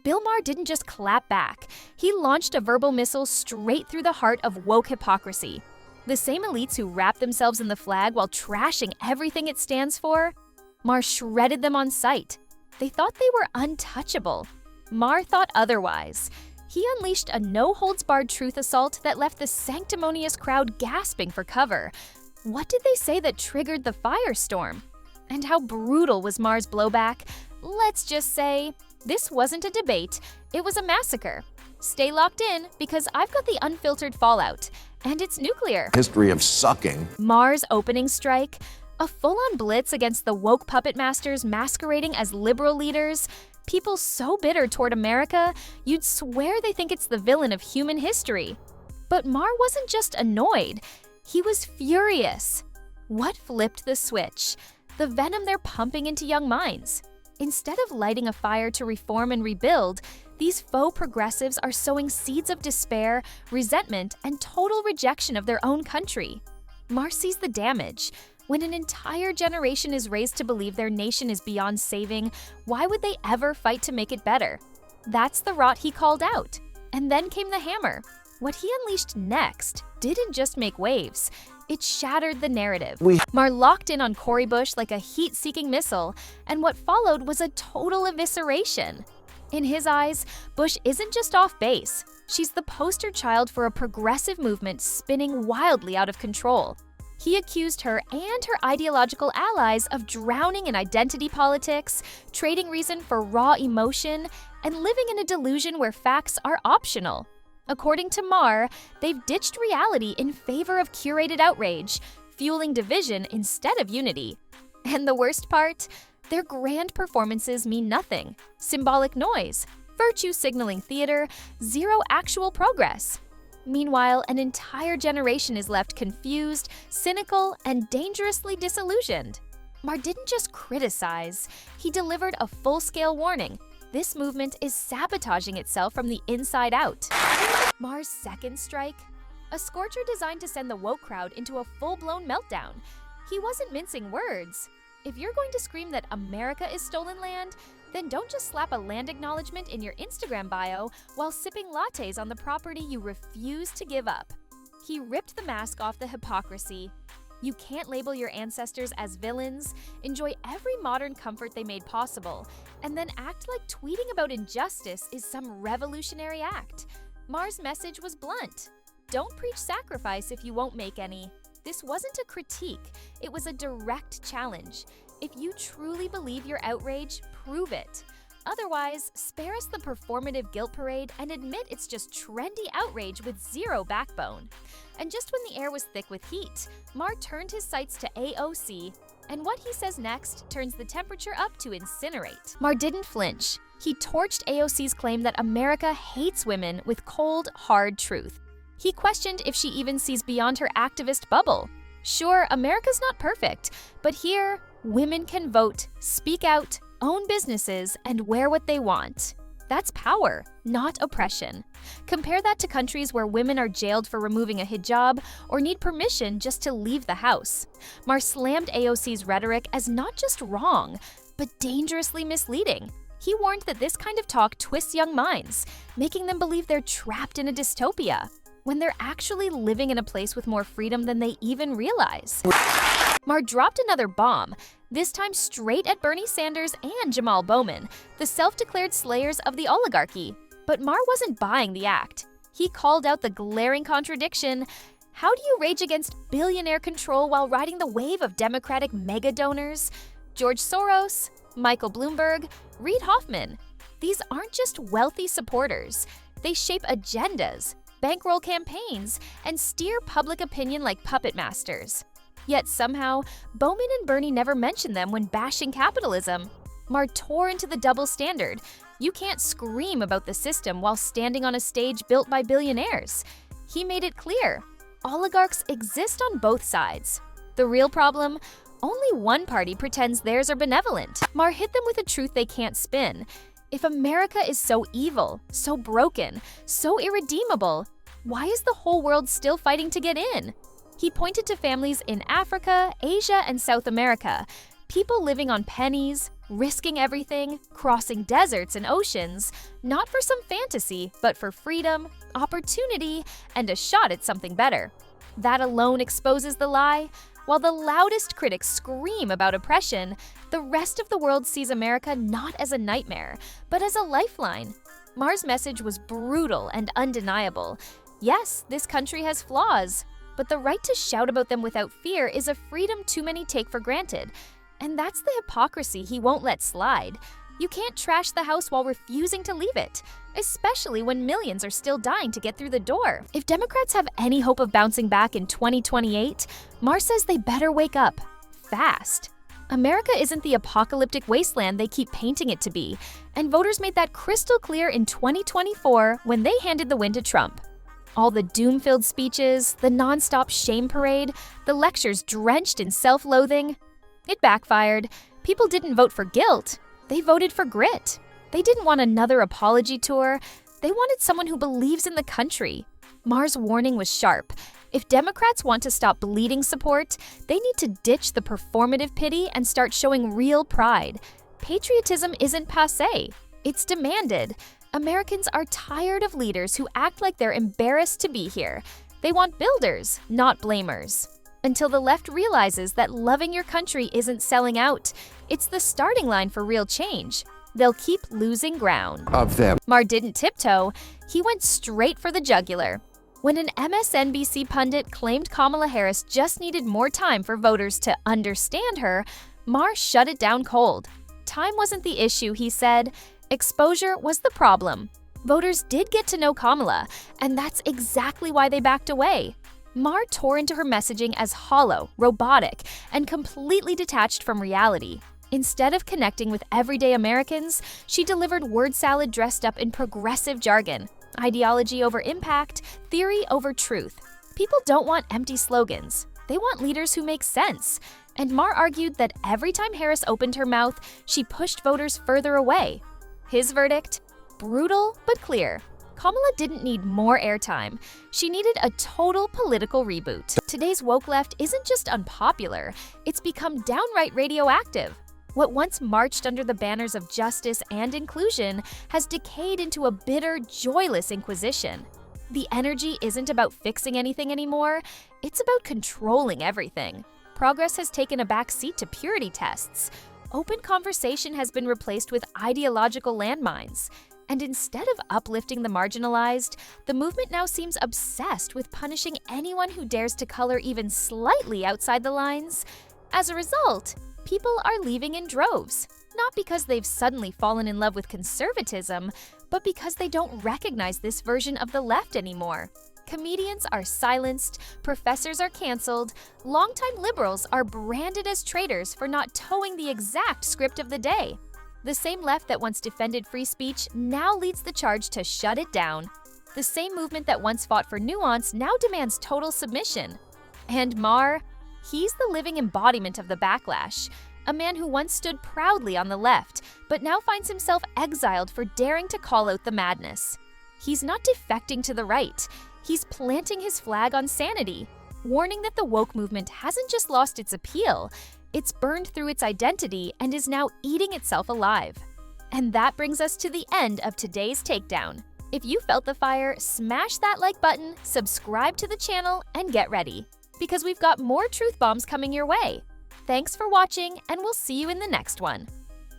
Bill Maher didn't just clap back. He launched a verbal missile straight through the heart of woke hypocrisy. The same elites who wrap themselves in the flag while trashing everything it stands for, Maher shredded them on sight. They thought they were untouchable. Maher thought otherwise. He unleashed a no-holds-barred truth assault that left the sanctimonious crowd gasping for cover. What did they say that triggered the firestorm? And how brutal was Maher's blowback? Let's just say, this wasn't a debate, it was a massacre. Stay locked in, because I've got the unfiltered fallout, and it's nuclear. History of sucking. Maher's opening strike, a full-on blitz against the woke puppet masters masquerading as liberal leaders, people so bitter toward America, you'd swear they think it's the villain of human history. But Maher wasn't just annoyed, he was furious. What flipped the switch? The venom they're pumping into young minds. Instead of lighting a fire to reform and rebuild, these faux progressives are sowing seeds of despair, resentment, and total rejection of their own country. Maher sees the damage. When an entire generation is raised to believe their nation is beyond saving, why would they ever fight to make it better? That's the rot he called out. And then came the hammer. What he unleashed next didn't just make waves, it shattered the narrative. Maher locked in on Cori Bush like a heat-seeking missile, and what followed was a total evisceration. In his eyes, Bush isn't just off base. She's the poster child for a progressive movement spinning wildly out of control. He accused her and her ideological allies of drowning in identity politics, trading reason for raw emotion, and living in a delusion where facts are optional. According to Maher, they've ditched reality in favor of curated outrage, fueling division instead of unity. And the worst part? Their grand performances mean nothing. Symbolic noise, virtue-signaling theater, zero actual progress. Meanwhile, an entire generation is left confused, cynical, and dangerously disillusioned. Maher didn't just criticize, he delivered a full-scale warning. This movement is sabotaging itself from the inside out. Maher's second strike? A scorcher designed to send the woke crowd into a full-blown meltdown. He wasn't mincing words. If you're going to scream that America is stolen land, then don't just slap a land acknowledgement in your Instagram bio while sipping lattes on the property you refuse to give up. He ripped the mask off the hypocrisy. You can't label your ancestors as villains, enjoy every modern comfort they made possible, and then act like tweeting about injustice is some revolutionary act. Maher's message was blunt. Don't preach sacrifice if you won't make any. This wasn't a critique, it was a direct challenge. If you truly believe your outrage, prove it. Otherwise, spare us the performative guilt parade and admit it's just trendy outrage with zero backbone. And just when the air was thick with heat, Maher turned his sights to AOC, and what he says next turns the temperature up to incinerate. Maher didn't flinch. He torched AOC's claim that America hates women with cold, hard truth. He questioned if she even sees beyond her activist bubble. Sure, America's not perfect, but here, women can vote, speak out, own businesses, and wear what they want. That's power, not oppression. Compare that to countries where women are jailed for removing a hijab or need permission just to leave the house. Maher slammed AOC's rhetoric as not just wrong, but dangerously misleading. He warned that this kind of talk twists young minds, making them believe they're trapped in a dystopia, when they're actually living in a place with more freedom than they even realize. Maher dropped another bomb, this time straight at Bernie Sanders and Jamal Bowman, the self-declared slayers of the oligarchy. But Maher wasn't buying the act. He called out the glaring contradiction. How do you rage against billionaire control while riding the wave of Democratic mega donors? George Soros, Michael Bloomberg, Reid Hoffman. These aren't just wealthy supporters. They shape agendas, bankroll campaigns, and steer public opinion like puppet masters. Yet somehow, Bowman and Bernie never mentioned them when bashing capitalism. Maher tore into the double standard. You can't scream about the system while standing on a stage built by billionaires. He made it clear, oligarchs exist on both sides. The real problem? Only one party pretends theirs are benevolent. Maher hit them with a truth they can't spin. If America is so evil, so broken, so irredeemable, why is the whole world still fighting to get in? He pointed to families in Africa, Asia, and South America, people living on pennies, risking everything, crossing deserts and oceans, not for some fantasy, but for freedom, opportunity, and a shot at something better. That alone exposes the lie. While the loudest critics scream about oppression, the rest of the world sees America not as a nightmare, but as a lifeline. Maher's message was brutal and undeniable. Yes, this country has flaws, but the right to shout about them without fear is a freedom too many take for granted. And that's the hypocrisy he won't let slide. You can't trash the house while refusing to leave it, especially when millions are still dying to get through the door. If Democrats have any hope of bouncing back in 2028, Maher says they better wake up fast. America isn't the apocalyptic wasteland they keep painting it to be, and voters made that crystal clear in 2024 when they handed the win to Trump. All the doom-filled speeches, the non-stop shame parade, the lectures drenched in self-loathing, it backfired. People didn't vote for guilt. They voted for grit. They didn't want another apology tour. They wanted someone who believes in the country. Maher's warning was sharp. If Democrats want to stop bleeding support, they need to ditch the performative pity and start showing real pride. Patriotism isn't passé. It's demanded. Americans are tired of leaders who act like they're embarrassed to be here. They want builders, not blamers. Until the left realizes that loving your country isn't selling out, it's the starting line for real change. They'll keep losing ground. Maher didn't tiptoe, he went straight for the jugular. When an MSNBC pundit claimed Kamala Harris just needed more time for voters to understand her, Maher shut it down cold. Time wasn't the issue, he said. Exposure was the problem. Voters did get to know Kamala, and that's exactly why they backed away. Maher tore into her messaging as hollow, robotic, and completely detached from reality. Instead of connecting with everyday Americans, she delivered word salad dressed up in progressive jargon. Ideology over impact, theory over truth. People don't want empty slogans. They want leaders who make sense. And Maher argued that every time Harris opened her mouth, she pushed voters further away. His verdict? Brutal but clear. Kamala didn't need more airtime. She needed a total political reboot. Today's woke left isn't just unpopular, it's become downright radioactive. What once marched under the banners of justice and inclusion has decayed into a bitter, joyless inquisition. The energy isn't about fixing anything anymore, it's about controlling everything. Progress has taken a back seat to purity tests. Open conversation has been replaced with ideological landmines. And instead of uplifting the marginalized, the movement now seems obsessed with punishing anyone who dares to color even slightly outside the lines. As a result, people are leaving in droves, not because they've suddenly fallen in love with conservatism, but because they don't recognize this version of the left anymore. Comedians are silenced, professors are canceled, longtime liberals are branded as traitors for not towing the exact script of the day. The same left that once defended free speech now leads the charge to shut it down. The same movement that once fought for nuance now demands total submission. And Maher? He's the living embodiment of the backlash. A man who once stood proudly on the left, but now finds himself exiled for daring to call out the madness. He's not defecting to the right. He's planting his flag on sanity, warning that the woke movement hasn't just lost its appeal, it's burned through its identity and is now eating itself alive. And that brings us to the end of today's takedown. If you felt the fire, smash that like button, subscribe to the channel, and get ready, because we've got more truth bombs coming your way. Thanks for watching, and we'll see you in the next one.